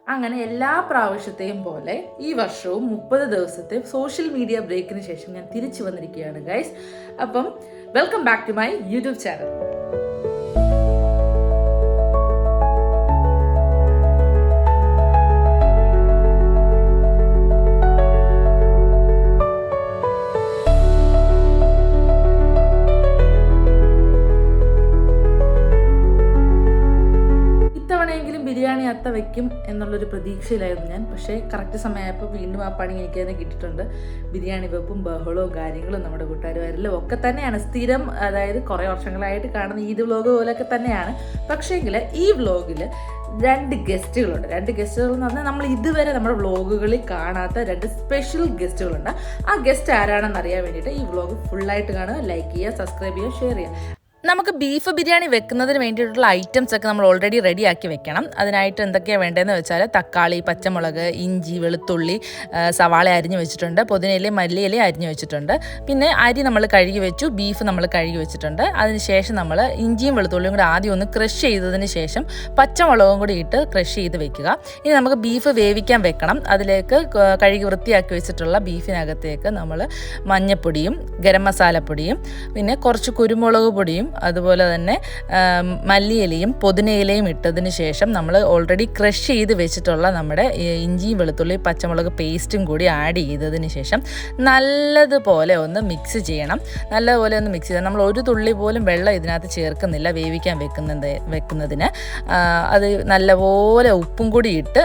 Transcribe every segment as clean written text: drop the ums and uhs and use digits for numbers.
അങ്ങനെ എല്ലാ പ്രാവശ്യത്തെയും പോലെ ഈ വർഷവും 30 ദിവസത്തെ സോഷ്യൽ മീഡിയ ബ്രേക്കിന് ശേഷം ഞാൻ തിരിച്ചു വന്നിരിക്കുകയാണ് ഗൈസ്. അപ്പം welcome back to my YouTube channel. Biryani അത്ത വയ്ക്കും എന്നുള്ളൊരു പ്രതീക്ഷയിലായിരുന്നു ഞാൻ. പക്ഷേ കറക്റ്റ് സമയമായപ്പോൾ വീണ്ടും ആ പണി എനിക്ക് തന്നെ കിട്ടിയിട്ടുണ്ട്. ബിരിയാണി വെപ്പും ബഹളവും കാര്യങ്ങളും നമ്മുടെ കൂട്ടുകാരും ഒക്കെ തന്നെയാണ് സ്ഥിരം, അതായത് കുറേ വർഷങ്ങളായിട്ട് കാണുന്ന ഈദ് വ്ലോഗ് പോലെയൊക്കെ തന്നെയാണ്. പക്ഷേങ്കിൽ ഈ വ്ലോഗിൽ 2 ഗസ്റ്റുകളുണ്ട്. 2 ഗസ്റ്റുകൾ എന്ന് പറഞ്ഞാൽ നമ്മൾ ഇതുവരെ നമ്മുടെ വ്ലോഗുകളിൽ കാണാത്ത 2 സ്പെഷ്യൽ ഗസ്റ്റുകളുണ്ട്. ആ ഗസ്റ്റ് ആരാണെന്ന് അറിയാൻ വേണ്ടിയിട്ട് ഈ വ്ലോഗ് ഫുള്ളായിട്ട് കാണുക, ലൈക്ക് ചെയ്യുക, സബ്സ്ക്രൈബ് ചെയ്യുക, ഷെയർ ചെയ്യുക. നമുക്ക് ബീഫ് ബിരിയാണി വെക്കുന്നതിന് വേണ്ടിയിട്ടുള്ള ഐറ്റംസ് ഒക്കെ നമ്മൾ ഓൾറെഡി റെഡിയാക്കി വെക്കണം. അതിനായിട്ട് എന്തൊക്കെയാണ് വേണ്ടതെന്ന് വെച്ചാൽ തക്കാളി, പച്ചമുളക്, ഇഞ്ചി, വെളുത്തുള്ളി, സവാള അരിഞ്ഞു വെച്ചിട്ടുണ്ട്, പുതിനയിലയും മല്ലിയിലയും അരിഞ്ഞു വെച്ചിട്ടുണ്ട്. പിന്നെ അരി നമ്മൾ കഴുകി വെച്ചു, ബീഫ് നമ്മൾ കഴുകി വെച്ചിട്ടുണ്ട്. അതിനുശേഷം നമ്മൾ ഇഞ്ചിയും വെളുത്തുള്ളിയും കൂടി ആദ്യം ഒന്ന് ക്രഷ് ചെയ്തതിന് ശേഷം പച്ചമുളകും കൂടി ഇട്ട് ക്രഷ് ചെയ്ത് വെക്കുക. ഇനി നമുക്ക് ബീഫ് വേവിക്കാൻ വെക്കണം. അതിലേക്ക് കഴുകി വൃത്തിയാക്കി വെച്ചിട്ടുള്ള ബീഫിനകത്തേക്ക് നമ്മൾ മഞ്ഞൾപ്പൊടിയും ഗരം മസാലപ്പൊടിയും പിന്നെ കുറച്ച് കുരുമുളക് പൊടിയും അതുപോലെ തന്നെ മല്ലിയിലയും പുതിനയിലയും ഇട്ടതിന് ശേഷം നമ്മൾ ഓൾറെഡി ക്രഷ് ചെയ്ത് വെച്ചിട്ടുള്ള നമ്മുടെ ഇഞ്ചിയും വെളുത്തുള്ളി പച്ചമുളക് പേസ്റ്റും കൂടി ആഡ് ചെയ്തതിന് ശേഷം നല്ലതുപോലെ ഒന്ന് മിക്സ് ചെയ്യണം. നല്ലതുപോലെ ഒന്ന് മിക്സ് ചെയ്താൽ നമ്മൾ ഒരു തുള്ളി പോലും വെള്ളം ഇതിനകത്ത് ചേർക്കുന്നില്ല വേവിക്കാൻ വെക്കുന്നതിന്. അത് നല്ലപോലെ ഉപ്പും കൂടി ഇട്ട്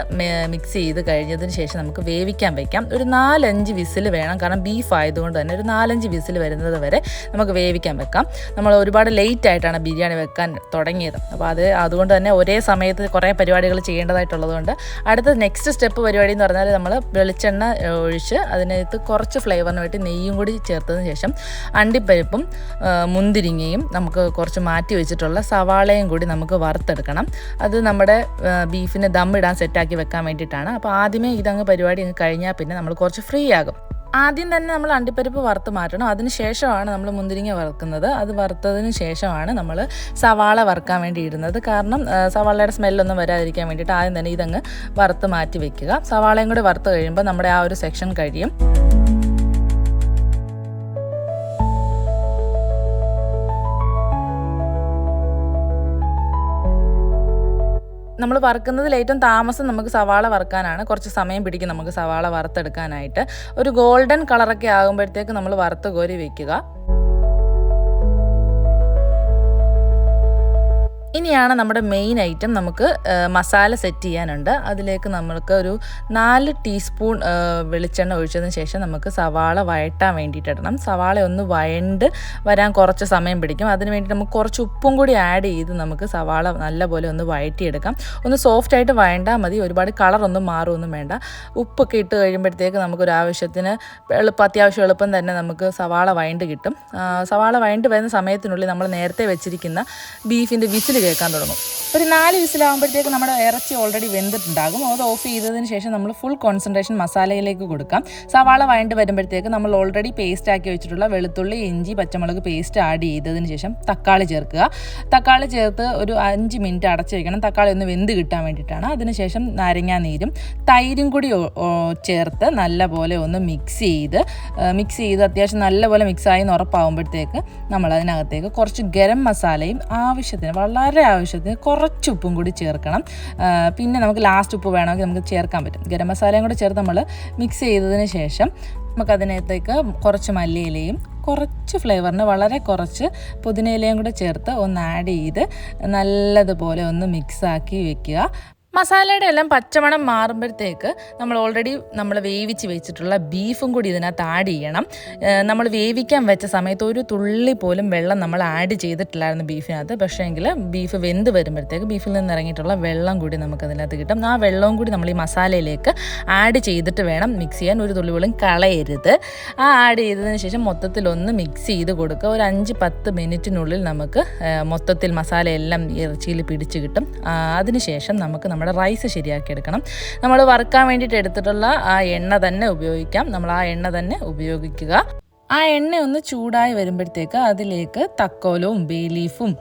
മിക്സ് ചെയ്ത് കഴിഞ്ഞതിന് ശേഷം നമുക്ക് വേവിക്കാൻ വെക്കാം. ഒരു 4-5 വിസിൽ വേണം, കാരണം ബീഫ് ആയതുകൊണ്ട് തന്നെ ഒരു 4-5 വിസിൽ വരുന്നത് വരെ നമുക്ക് വേവിക്കാൻ വെക്കാം. നമ്മൾ ഒരുപാട് ലേറ്റ് ആയിട്ടാണ് ബിരിയാണി വെക്കാൻ തുടങ്ങിയത്. അപ്പോൾ അതുകൊണ്ട് തന്നെ ഒരേ സമയത്ത് കുറേ പരിപാടികൾ ചെയ്യേണ്ടതായിട്ടുള്ളതുകൊണ്ട് അടുത്ത നെക്സ്റ്റ് സ്റ്റെപ്പ് പരിപാടി എന്ന് പറഞ്ഞാൽ നമ്മൾ വെളിച്ചെണ്ണ ഒഴിച്ച് അതിനകത്ത് കുറച്ച് ഫ്ലേവറിന് വേണ്ടി നെയ്യും കൂടി ചേർത്തതിന് ശേഷം അണ്ടിപ്പരിപ്പും മുന്തിരിങ്ങയും നമുക്ക് കുറച്ച് മാറ്റി വെച്ചിട്ടുള്ള സവാളയും കൂടി നമുക്ക് വറുത്തെടുക്കണം. അത് നമ്മുടെ ബീഫിന് ദം ഇടാൻ സെറ്റാക്കി വെക്കാൻ വേണ്ടിയിട്ടാണ്. അപ്പോൾ ആദ്യമേ ഇതങ്ങ് പരിപാടി അങ്ങ് കഴിഞ്ഞാൽ പിന്നെ നമ്മൾ കുറച്ച് ഫ്രീ ആകും. ആദ്യം തന്നെ നമ്മൾ അണ്ടിപ്പരിപ്പ് വറുത്ത് മാറ്റണം. അതിന് ശേഷമാണ് നമ്മൾ മുന്തിരിങ്ങ വറുക്കുന്നത്. അത് വറുത്തതിന് ശേഷമാണ് നമ്മൾ സവാള വറുക്കാൻ വേണ്ടി ഇടുന്നത്. കാരണം സവാളയുടെ സ്മെല്ലൊന്നും വരാതിരിക്കാൻ വേണ്ടിയിട്ട് ആദ്യം തന്നെ ഇതങ്ങ് വറുത്ത് മാറ്റി വെക്കുക. സവാളയും കൂടി വറുത്ത് കഴിയുമ്പോൾ നമ്മുടെ ആ ഒരു സെക്ഷൻ കഴിയും. നമ്മൾ വറുക്കുന്നതിൽ ഏറ്റവും താമസം നമുക്ക് സവാള വറുക്കാനാണ്. കുറച്ച് സമയം പിടിക്കും നമുക്ക് സവാള വറുത്തെടുക്കാനായിട്ട്. ഒരു ഗോൾഡൻ കളറൊക്കെ ആകുമ്പോഴത്തേക്ക് നമ്മൾ വറുത്ത് കോരി വെക്കുക. ഇനിയാണ് നമ്മുടെ മെയിൻ ഐറ്റം. നമുക്ക് മസാല സെറ്റ് ചെയ്യാനുണ്ട്. അതിലേക്ക് നമ്മൾക്ക് ഒരു 4 ടീസ്പൂൺ വെളിച്ചെണ്ണ ഒഴിച്ചതിന് ശേഷം നമുക്ക് സവാള വഴറ്റാൻ വേണ്ടിയിട്ട് ഇടണം. സവാള ഒന്ന് വഴണ്ട് വരാൻ കുറച്ച് സമയം പിടിക്കും. അതിന് വേണ്ടി നമുക്ക് കുറച്ച് ഉപ്പും കൂടി ആഡ് ചെയ്ത് നമുക്ക് സവാള നല്ലപോലെ ഒന്ന് വഴറ്റിയെടുക്കാം. ഒന്ന് സോഫ്റ്റായിട്ട് വഴണ്ടാൽ മതി, ഒരുപാട് കളറൊന്നും മാറുമൊന്നും വേണ്ട. ഉപ്പൊക്കെ ഇട്ട് കഴിയുമ്പോഴത്തേക്ക് നമുക്കൊരു ആവശ്യത്തിന് അത്യാവശ്യം എളുപ്പം തന്നെ നമുക്ക് സവാള വഴണ്ട് കിട്ടും. സവാള വഴണ്ട് വരുന്ന സമയത്തിനുള്ളിൽ നമ്മൾ നേരത്തെ വെച്ചിരിക്കുന്ന ബീഫിൻ്റെ വിസിൽ കേൾക്കാൻ തുടങ്ങും. ഒരു 4 വിസിലാകുമ്പോഴത്തേക്ക് നമ്മുടെ ഇറച്ചി ഓൾറെഡി വെന്തിട്ടുണ്ടാകും. അത് ഓഫ് ചെയ്തതിന് ശേഷം നമ്മൾ ഫുൾ കോൺസെൻട്രേഷൻ മസാലയിലേക്ക് കൊടുക്കാം. സവാള വഴണ്ട് വരുമ്പോഴത്തേക്ക് നമ്മൾ ഓൾറെഡി പേസ്റ്റ് ആക്കി വെച്ചിട്ടുള്ള വെളുത്തുള്ളി, ഇഞ്ചി, പച്ചമുളക് പേസ്റ്റ് ആഡ് ചെയ്തതിന് ശേഷം തക്കാളി ചേർക്കുക. തക്കാളി ചേർത്ത് ഒരു 5 മിനിറ്റ് അടച്ച് വയ്ക്കണം. തക്കാളി ഒന്ന് വെന്ത് കിട്ടാൻ വേണ്ടിയിട്ടാണ്. അതിനുശേഷം നാരങ്ങാ നീരും തൈരും കൂടി ചേർത്ത് നല്ലപോലെ ഒന്ന് മിക്സ് ചെയ്ത് അത്യാവശ്യം നല്ലപോലെ മിക്സായി എന്ന് ഉറപ്പാകുമ്പോഴത്തേക്ക് നമ്മൾ അതിനകത്തേക്ക് കുറച്ച് ഗരം മസാലയും വളരെ ആവശ്യത്തിന് കുറച്ച് ഉപ്പും കൂടി ചേർക്കണം. പിന്നെ നമുക്ക് ലാസ്റ്റ് ഉപ്പ് വേണമെങ്കിൽ നമുക്ക് ചേർക്കാൻ പറ്റും. ഗരം മസാലയും കൂടി ചേർത്ത് നമ്മൾ മിക്സ് ചെയ്തതിന് ശേഷം നമുക്കതിനകത്തേക്ക് കുറച്ച് മല്ലിയിലയും കുറച്ച് ഫ്ലേവറിന് വളരെ കുറച്ച് പുതിനയിലയും കൂടെ ചേർത്ത് ഒന്ന് ആഡ് ചെയ്ത് നല്ലതുപോലെ ഒന്ന് മിക്സാക്കി വെക്കുക. മസാലയുടെ എല്ലാം പച്ചമണം മാറുമ്പോഴത്തേക്ക് നമ്മൾ ഓൾറെഡി വേവിച്ച് വെച്ചിട്ടുള്ള ബീഫും കൂടി ഇതിനകത്ത് ആഡ് ചെയ്യണം. നമ്മൾ വേവിക്കാൻ വെച്ച സമയത്ത് ഒരു തുള്ളി പോലും വെള്ളം നമ്മൾ ആഡ് ചെയ്തിട്ടില്ലായിരുന്നു ബീഫിനകത്ത്. പക്ഷേങ്കിൽ ബീഫ് വെന്ത് വരുമ്പോഴത്തേക്ക് ബീഫിൽ നിന്ന് ഇറങ്ങിയിട്ടുള്ള വെള്ളം കൂടി നമുക്കതിനകത്ത് കിട്ടും. ആ വെള്ളവും കൂടി നമ്മൾ ഈ മസാലയിലേക്ക് ആഡ് ചെയ്തിട്ട് വേണം മിക്സ് ചെയ്യാൻ. ഒരു തുള്ളി പോലും കളയരുത്. ആഡ് ചെയ്തതിന് ശേഷം മൊത്തത്തിലൊന്ന് മിക്സ് ചെയ്ത് കൊടുക്കുക. ഒരു 5-10 മിനിറ്റിനുള്ളിൽ നമുക്ക് മൊത്തത്തിൽ മസാലയെല്ലാം ഇറച്ചിയിൽ പിടിച്ച് കിട്ടും. അതിനുശേഷം നമുക്ക് നമ്മുടെ റൈസ് ശരിയാക്കി എടുക്കണം. നമ്മൾ വറുക്കാൻ വേണ്ടിയിട്ട് എടുത്തിട്ടുള്ള ആ എണ്ണ തന്നെ ഉപയോഗിക്കാം. നമ്മൾ ആ എണ്ണ തന്നെ ഉപയോഗിക്കുക. ആ എണ്ണ ഒന്ന് ചൂടായി വരുമ്പോഴത്തേക്ക് അതിലേക്ക് തക്കോലവും ബേ ലീഫും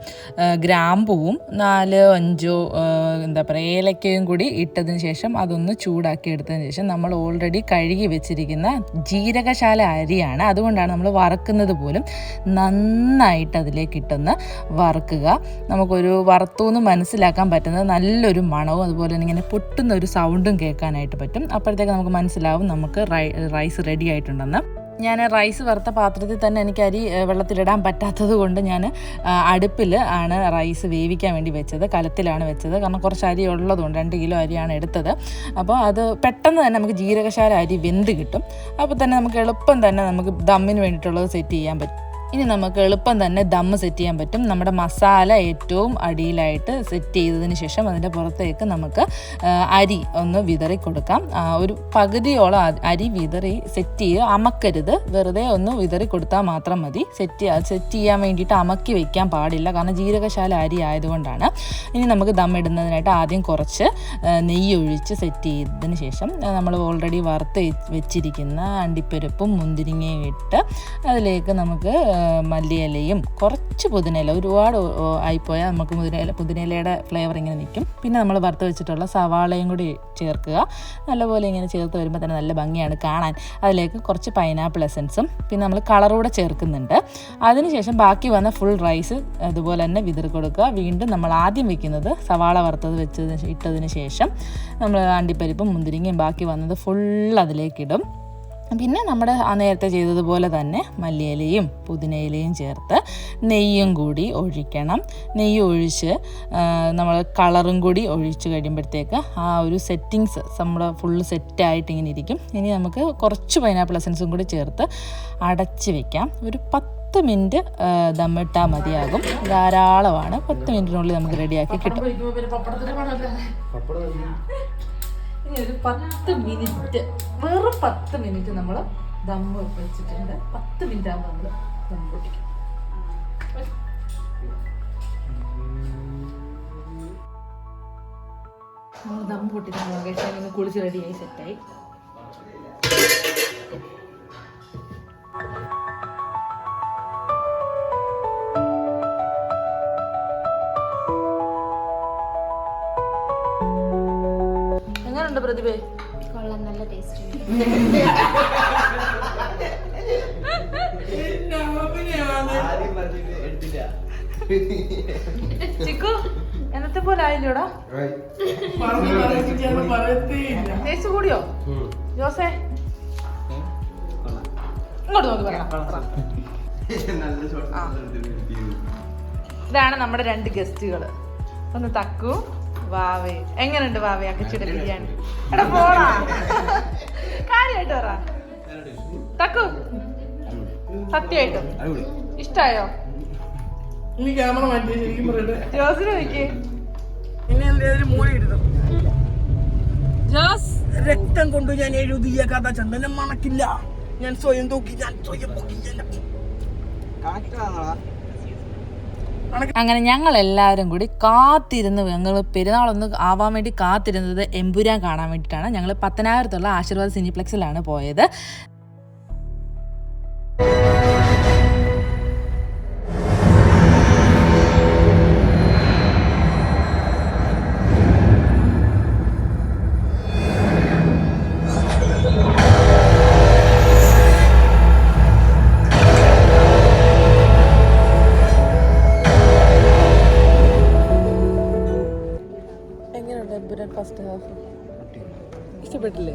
ഗ്രാമ്പൂവും 4-5 എന്താ പറയുക ഏലക്കയും കൂടി ഇട്ടതിന് ശേഷം അതൊന്ന് ചൂടാക്കി എടുത്തതിന് ശേഷം നമ്മൾ ഓൾറെഡി കഴുകി വെച്ചിരിക്കുന്ന ജീരകശാല അരിയാണ്. അതുകൊണ്ടാണ് നമ്മൾ വറുക്കുന്നത് പോലും നന്നായിട്ട് അതിലേക്ക് ഇട്ടൊന്ന് വറുക്കുക. നമുക്കൊരു വറുത്തുനിന്ന് മനസ്സിലാക്കാൻ പറ്റുന്നത് നല്ലൊരു മണവും അതുപോലെ തന്നെ ഇങ്ങനെ പൊട്ടുന്ന ഒരു സൗണ്ടും കേൾക്കാനായിട്ട് പറ്റും. അപ്പോഴത്തേക്ക് നമുക്ക് മനസ്സിലാവും നമുക്ക് റൈസ് റെഡി ആയിട്ടുണ്ടെന്ന്. ഞാൻ റൈസ് വറുത്ത പാത്രത്തിൽ തന്നെ എനിക്ക് അരി വെള്ളത്തിലിടാൻ പറ്റാത്തത് കൊണ്ട് ഞാൻ അടുപ്പിൽ ആണ് റൈസ് വേവിക്കാൻ വേണ്ടി വെച്ചത്. കലത്തിലാണ് വെച്ചത്. കാരണം കുറച്ച് അരി ഉള്ളതുകൊണ്ട് 2 കിലോ അരിയാണ് എടുത്തത്. അപ്പോൾ അത് പെട്ടെന്ന് തന്നെ നമുക്ക് ജീരകശാല അരി വെന്ത് കിട്ടും. അപ്പോൾ തന്നെ നമുക്ക് എളുപ്പം തന്നെ നമുക്ക് ദമ്മിന് വേണ്ടിയിട്ടുള്ളത് സെറ്റ് ചെയ്യാൻ പറ്റും. ഇനി നമുക്ക് എളുപ്പം തന്നെ ദമ്മ് സെറ്റ് ചെയ്യാൻ പറ്റും. നമ്മുടെ മസാല ഏറ്റവും അടിയിലായിട്ട് സെറ്റ് ചെയ്തതിന് ശേഷം അതിൻ്റെ പുറത്തേക്ക് നമുക്ക് അരി ഒന്ന് വിതറി കൊടുക്കാം. ഒരു പകുതിയോളം അരി വിതറി സെറ്റ് ചെയ്യുക. അമക്കരുത്, വെറുതെ ഒന്ന് വിതറി കൊടുത്താൽ മാത്രം മതി. സെറ്റ് ചെയ്യാൻ വേണ്ടിയിട്ട് അമക്കി വെക്കാൻ പാടില്ല, കാരണം ജീരകശാല അരി ആയതുകൊണ്ടാണ്. ഇനി നമുക്ക് ദം ഇടുന്നതിനായിട്ട് ആദ്യം കുറച്ച് നെയ്യ് ഒഴിച്ച് സെറ്റ് ചെയ്തതിന് ശേഷം നമ്മൾ ഓൾറെഡി വറുത്ത് വെച്ചിരിക്കുന്ന അണ്ടിപ്പരിപ്പും മുന്തിരിങ്ങയും ഇട്ട് അതിലേക്ക് നമുക്ക് മല്ലിയിലയും കുറച്ച് പുതിനയില, ഒരുപാട് ആയിപ്പോയാൽ നമുക്ക് പുതിനയിലയുടെ ഫ്ലേവർ ഇങ്ങനെ നിൽക്കും. പിന്നെ നമ്മൾ വറുത്ത് വെച്ചിട്ടുള്ള സവാളയും കൂടി ചേർക്കുക. നല്ലപോലെ ഇങ്ങനെ ചേർത്ത് വരുമ്പോൾ തന്നെ നല്ല ഭംഗിയാണ് കാണാൻ. അതിലേക്ക് കുറച്ച് പൈനാപ്പിൾ എസൻസും പിന്നെ നമ്മൾ കളറൂടെ ചേർക്കുന്നുണ്ട്. അതിനുശേഷം ബാക്കി വന്ന ഫുൾ റൈസ് അതുപോലെ തന്നെ വിതറി കൊടുക്കുക. വീണ്ടും നമ്മൾ ആദ്യം വെക്കുന്നത് സവാള വറുത്തത് ഇട്ടതിന് ശേഷം നമ്മൾ അണ്ടിപ്പരിപ്പും മുന്തിരിങ്ങയും ബാക്കി വന്നത് ഫുൾ അതിലേക്കിടും. പിന്നെ നമ്മുടെ നേരത്തെ ചെയ്തതുപോലെ തന്നെ മല്ലിയിലയും പുതിനയിലയും ചേർത്ത് നെയ്യും കൂടി ഒഴിക്കണം. നെയ്യ് ഒഴിച്ച് നമ്മൾ കളറും കൂടി ഒഴിച്ച് കഴിയുമ്പോഴത്തേക്ക് ആ ഒരു സെറ്റിങ്സ് നമ്മുടെ ഫുള്ള് സെറ്റായിട്ട് ഇങ്ങനെ ഇരിക്കും. ഇനി നമുക്ക് കുറച്ച് പൈനാപ്പിൾ എസൻസും കൂടി ചേർത്ത് അടച്ച് വയ്ക്കാം. ഒരു 10 മിനിറ്റ് ദമ്മിട്ടാൽ മതിയാകും. ധാരാളമാണ്. 10 മിനിറ്റിനുള്ളിൽ നമുക്ക് റെഡിയാക്കി കിട്ടും. ഇനി ഒരു 10 മിനിറ്റ്, വെറും 10 മിനിറ്റ് നമ്മൾ ദമ്മ് വെച്ചിട്ടുണ്ട്. 10 മിനിറ്റ് ആകുമ്പോൾ നമ്മൾ ദം പൊട്ടിക്കും. നമ്മൾ ദം പൊട്ടിക്കാൻ കുളിച്ച് റെഡിയായി സെറ്റായി. പ്രതിഭേ കൊള്ളാം, നല്ല ടേസ്റ്റ്. ചിക്കു എന്നത്തെ പോലെ ആയില്ലോടാ? ടേസ്റ്റ് കൂടിയോ ജോസേ? ഇങ്ങോട്ട് നോക്കി പറയാം. ഇതാണ് നമ്മുടെ 2 ഗസ്റ്റുകൾ. ഒന്ന് തക്കു, വാവേ. എങ്ങനെയുണ്ട് വാവേ അക്കച്ചിയുടെ ബിരിയാണി? എടാ പോടാ, കാര്യമായിട്ട് പറ. തക്കു സത്യമായിട്ടും ഇഷ്ടായോ? ജോസിന് നോക്കി ജോസ്. രക്തം കൊണ്ട് ഞാൻ എഴുതിയ കഥ ചന്ദനം മണക്കില്ല. ഞാൻ സ്വയം തൂക്കി, ഞാൻ സ്വയം അങ്ങനെ ഞങ്ങൾ എല്ലാവരും കൂടി കാത്തിരുന്ന്, ഞങ്ങൾ പെരുന്നാളൊന്ന് ആവാൻ വേണ്ടി കാത്തിരുന്നത് എമ്പുരാൻ കാണാൻ വേണ്ടിയിട്ടാണ്. ഞങ്ങൾ പത്തനാപുരത്തുള്ള ആശീർവാദ് സിനിപ്ലെക്സിലാണ് പോയത്. ഇഷ്ടപ്പെട്ടില്ലേ?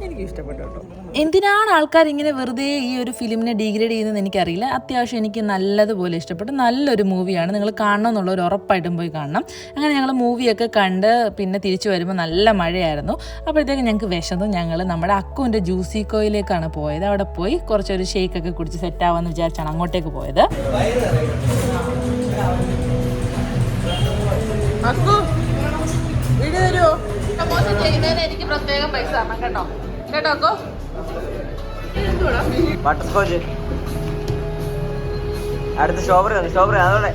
എനിക്ക് ഇഷ്ടപ്പെട്ടു കേട്ടോ. എന്തിനാണ് ആൾക്കാർ ഇങ്ങനെ വെറുതെ ഈ ഒരു ഫിലിമിനെ ഡീഗ്രേഡ് ചെയ്യുന്നതെന്ന് എനിക്കറിയില്ല. അത്യാവശ്യം എനിക്ക് നല്ലതുപോലെ ഇഷ്ടപ്പെട്ടു. നല്ലൊരു മൂവിയാണ്. നിങ്ങൾ കാണണമെന്നുള്ളവർ ഉറപ്പായിട്ടും പോയി കാണണം. അങ്ങനെ ഞങ്ങൾ മൂവിയൊക്കെ കണ്ട് പിന്നെ തിരിച്ചു വരുമ്പോൾ നല്ല മഴയായിരുന്നു. അപ്പോഴത്തേക്ക് ഞങ്ങൾക്ക് വിശന്നു. ഞങ്ങൾ നമ്മുടെ അക്കുവിൻ്റെ ജ്യൂസിക്കോയിലേക്കാണ് പോയത്. അവിടെ പോയി കുറച്ചൊരു ഷേക്കൊക്കെ കുടിച്ച് സെറ്റാവാമെന്ന് വിചാരിച്ചാണ് അങ്ങോട്ടേക്ക് പോയത്. എനിക്ക് പ്രത്യേകം പൈസ തരണം കേട്ടോ. കേട്ടോ ബട്ടർസ്കോച്ച് അടുത്ത സ്ട്രോബെറി അതോടെ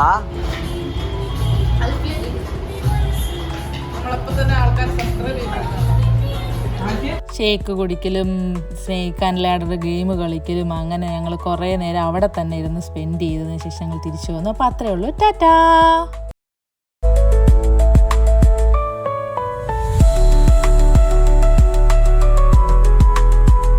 ആ നമ്മൾ ഷേക്ക് കുടിക്കലും സ്നേക്ക് ആൻഡ് ലാഡർ ഗെയിം കളിക്കലും അങ്ങനെ ഞങ്ങൾ കുറേ നേരം അവിടെ തന്നെ ഇരുന്ന് സ്പെൻഡ് ചെയ്തതിന് ശേഷം ഞങ്ങൾ തിരിച്ചു വന്നു. അപ്പോൾ അത്രയേ ഉള്ളൂ. ടാറ്റാ.